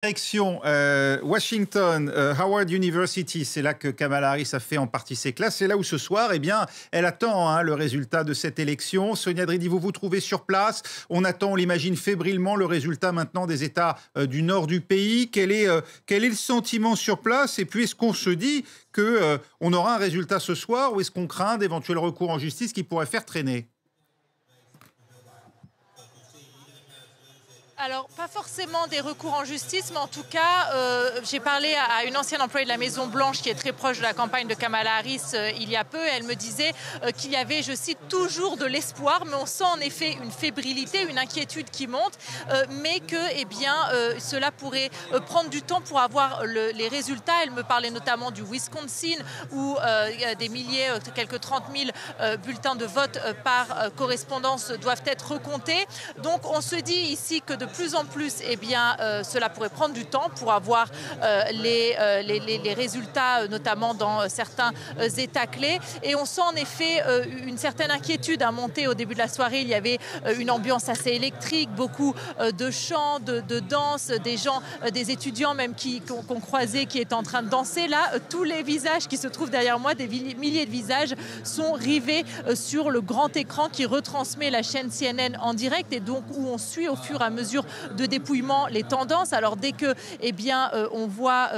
Direction Washington, Howard University, c'est là que Kamala Harris a fait en partie ses classes. C'est là où ce soir, eh bien, elle attend le résultat de cette élection. Sonia Dridi, vous vous trouvez sur place. On attend, on l'imagine fébrilement, le résultat maintenant des États du nord du pays. Quel est le sentiment sur place? Et puis, est-ce qu'on se dit qu'on aura un résultat ce soir ou est-ce qu'on craint d'éventuels recours en justice qui pourraient faire traîner? Alors, pas forcément des recours en justice, mais en tout cas, j'ai parlé à une ancienne employée de la Maison-Blanche qui est très proche de la campagne de Kamala Harris il y a peu. Elle me disait qu'il y avait, je cite, toujours de l'espoir, mais on sent en effet une fébrilité, une inquiétude qui monte, mais que cela pourrait prendre du temps pour avoir les résultats. Elle me parlait notamment du Wisconsin, où des milliers, quelques 30 000 bulletins de vote par correspondance doivent être recomptés. Donc, on se dit ici que de plus en plus, cela pourrait prendre du temps pour avoir les résultats, notamment dans certains États clés. Et on sent en effet une certaine inquiétude à monter au début de la soirée. Il y avait une ambiance assez électrique, beaucoup de chants, de danse, des gens, des étudiants même qu'on croisait qui étaient en train de danser. Là, tous les visages qui se trouvent derrière moi, des milliers de visages, sont rivés sur le grand écran qui retransmet la chaîne CNN en direct et donc où on suit au fur et à mesure de dépouillement les tendances. Alors dès que on voit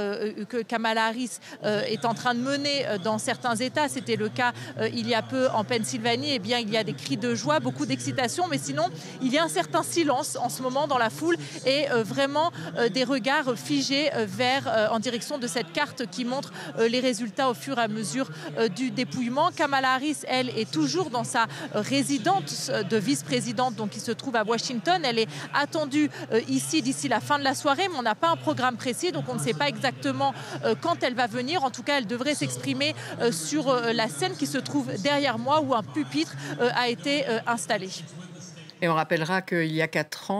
que Kamala Harris est en train de mener dans certains États, c'était le cas il y a peu en Pennsylvanie, il y a des cris de joie, beaucoup d'excitation, mais sinon il y a un certain silence en ce moment dans la foule et vraiment des regards figés en direction de cette carte qui montre les résultats au fur et à mesure du dépouillement. Kamala Harris, elle, est toujours dans sa résidence de vice-présidente, donc qui se trouve à Washington. Elle est attendue ici d'ici la fin de la soirée, mais on n'a pas un programme précis, donc on ne sait pas exactement quand elle va venir. En tout cas, elle devrait s'exprimer sur la scène qui se trouve derrière moi où un pupitre a été installé. Et on rappellera qu'il y a 4 ans,